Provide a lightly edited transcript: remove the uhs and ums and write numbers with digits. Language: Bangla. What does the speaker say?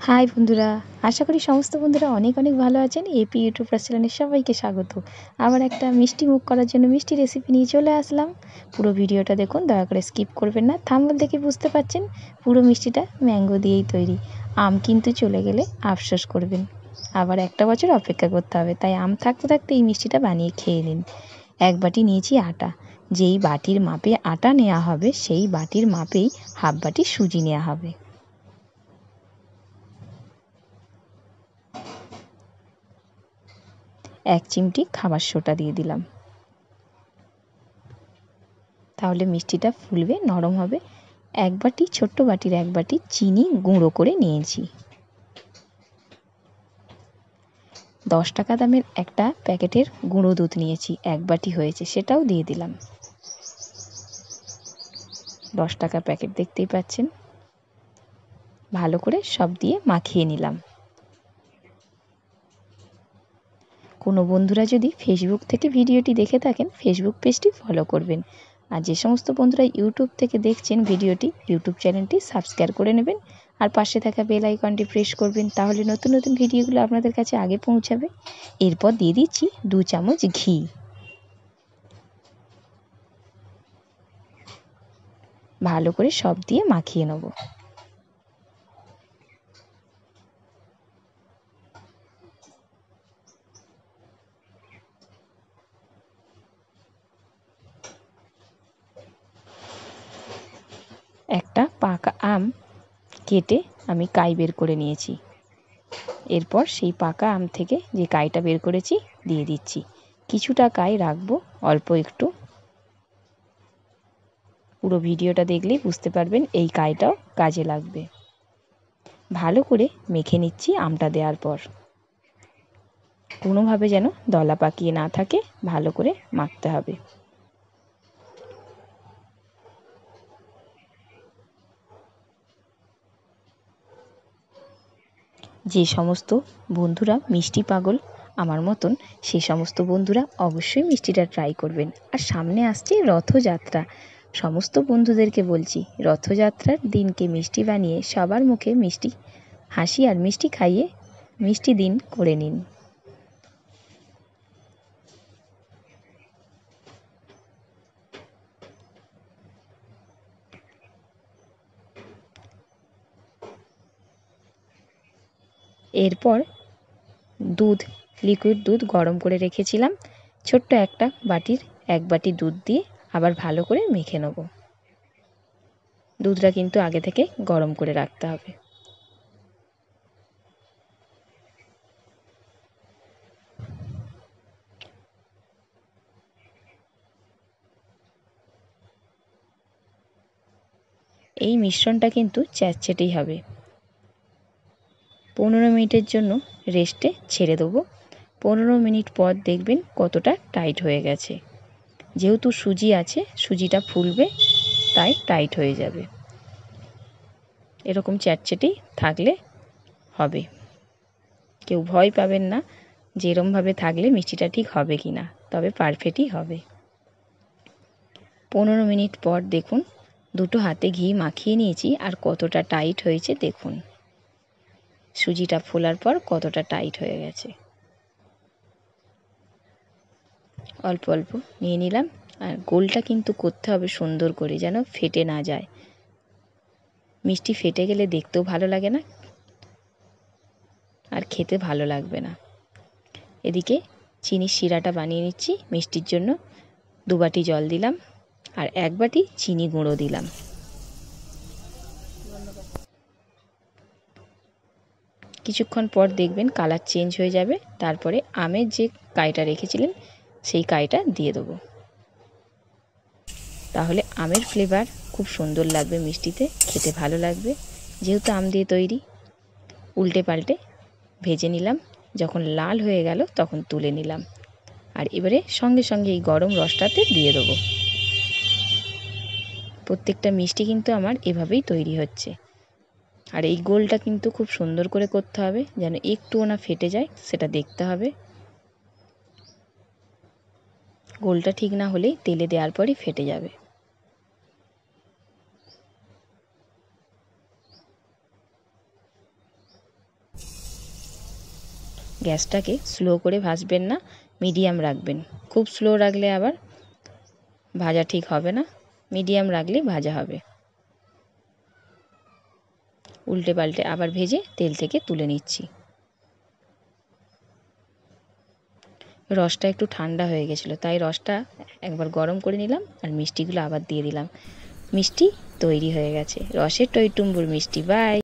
হাই বন্ধুরা, আশা করি সমস্ত বন্ধুরা অনেক অনেক ভালো আছেন। এপি ইউটিউব চ্যানেলে সবাইকে স্বাগত। আবার একটা মিষ্টি মুখ করার জন্য মিষ্টি রেসিপি নিয়ে চলে আসলাম। পুরো ভিডিওটা দেখুন, দয়া করে স্কিপ করবেন না। থাম্বনেল দেখে বুঝতে পারছেন পুরো মিষ্টিটা ম্যাঙ্গো দিয়েই তৈরি। আম কিন্তু চলে গেলে আফসোস করবেন, আবার একটা বছর অপেক্ষা করতে হবে। তাই আম থাকতে থাকতে এই মিষ্টিটা বানিয়ে খেয়ে নিন। এক বাটি নিয়েছি আটা। যেই বাটির মাপে আটা নেওয়া হবে সেই বাটির মাপেই হাফ বাটি সুজি নেওয়া হবে। এক চিমটি খাবার সোডা দিয়ে দিলাম, তাহলে মিষ্টিটা ফুলবে, নরম হবে। এক বাটি, ছোট্ট বাটির এক বাটি চিনি গুঁড়ো করে নিয়েছি। 10 টাকা দামের একটা প্যাকেটের গুঁড়ো দুধ নিয়েছি, এক বাটি হয়েছে, সেটাও দিয়ে দিলাম। 10 টাকা প্যাকেট দেখতেই পাচ্ছেন। ভালো করে সব দিয়ে মাখিয়ে নিলাম। কোনো বন্ধুরা যদি ফেসবুক থেকে ভিডিওটি দেখে থাকেন, ফেসবুক পেজটি ফলো করবেন। আর যে সমস্ত বন্ধুরা ইউটিউব থেকে দেখছেন ভিডিওটি, ইউটিউব চ্যানেলটি সাবস্ক্রাইব করে নেবেন আর পাশে থাকা বেল আইকনটি প্রেস করবেন, তাহলে নতুন নতুন ভিডিওগুলো আপনাদের কাছে আগে পৌঁছাবে। এরপর দিয়ে দিচ্ছি 2 চামচ ঘি। ভালো করে সব দিয়ে মাখিয়ে নেব। একটা পাকা আম কেটে আমি কাই বের করে নিয়েছি। এরপর সেই পাকা আম থেকে যে কাইটা বের করেছি দিয়ে দিচ্ছি। কিছুটা কাই রাখবো, অল্প একটু। পুরো ভিডিওটা দেখলেই বুঝতে পারবেন এই কাইটাও কাজে লাগবে। ভালো করে মেখে নিচ্ছি আমটা দেওয়ার পর। কোনোভাবে যেন দলা পাকিয়ে না থাকে, ভালো করে মাখতে হবে। যে সমস্ত বন্ধুরা মিষ্টি পাগল আমার মতন, সেই সমস্ত বন্ধুরা অবশ্যই মিষ্টিটা ট্রাই করবেন। আর সামনে আসছে রথযাত্রা। সমস্ত বন্ধুদেরকে বলছি, রথযাত্রার দিনকে মিষ্টি বানিয়ে সবার মুখে মিষ্টি হাসি আর মিষ্টি খাইয়ে মিষ্টি দিন করে নিন। এরপর লিকুইড দুধ গরম করে রেখেছিলাম, ছোট্ট একটা বাটির এক বাটি দুধ দিয়ে আবার ভালো করে মেখে নেব। দুধটা কিন্তু আগে থেকে গরম করে রাখতে হবে। এই মিশ্রণটা কিন্তু চ্যাটচ্যাটেই হবে। 15 মিনিটের জন্য রেস্টে ছেড়ে দেবো। 15 মিনিট পর দেখবেন কতটা টাইট হয়ে গেছে। যেহেতু সুজি আছে, সুজিটা ফুলবে, তাই টাইট হয়ে যাবে। এরকম চ্যাটচ্যাটেই থাকলে হবে। কেউ ভয় পাবেন না যে এরমভাবে থাকলে মিষ্টিটা ঠিক হবে কি না, তবে পারফেক্টই হবে। 15 মিনিট পর দেখুন, দুটো হাতে ঘি মাখিয়ে নিয়েছি আর কতটা টাইট হয়েছে দেখুন। সুজিটা ফোলার পর কতটা টাইট হয়ে গেছে। অল্প অল্প নিয়ে নিলাম। আর গোলটা কিন্তু করতে হবে সুন্দর করে, যেন ফেটে না যায়। মিষ্টি ফেটে গেলে দেখতেও ভালো লাগে না আর খেতে ভালো লাগবে না। এদিকে চিনির শিরাটা বানিয়ে নিচ্ছি মিষ্টির জন্য। 2 বাটি জল দিলাম আর 1 বাটি চিনি গুঁড়ো দিলাম। কিছুক্ষণ পর দেখবেন কালার চেঞ্জ হয়ে যাবে। তারপরে আমের যে কাইটা রেখেছিলেন সেই কাইটা দিয়ে দেবো। তাহলে আমের ফ্লেভার খুব সুন্দর লাগবে মিষ্টিতে, খেতে ভালো লাগবে। যেহেতু আম দিয়ে তৈরি। উল্টে পাল্টে ভেজে নিলাম। যখন লাল হয়ে গেল তখন তুলে নিলাম। আর এবারে সঙ্গে সঙ্গে এই গরম রসটাতে দিয়ে দেবো। প্রত্যেকটা মিষ্টি কিন্তু আমার এভাবেই তৈরি হচ্ছে। আর এই গোলটা কিন্তু খুব সুন্দর করে করতে হবে, যেন একটুও না ফেটে যায়, সেটা দেখতে হবে। গোলটা ঠিক না হলেই তেলে দেওয়ার পরই ফেটে যাবে। গ্যাসটাকে স্লো করে ভাজবেন না, মিডিয়াম রাখবেন। খুব স্লো রাখলে আবার ভাজা ঠিক হবে না, মিডিয়াম রাখলেই ভাজা হবে। উল্টে পাল্টে আবার ভেজে তেল থেকে তুলে নিচ্ছি। রসটা একটু ঠান্ডা হয়ে গেছিলো, তাই রসটা একবার গরম করে নিলাম আর মিষ্টিগুলো আবার দিয়ে দিলাম। মিষ্টি তৈরি হয়ে গেছে, রসের টইটুম্বুর মিষ্টি। বাই।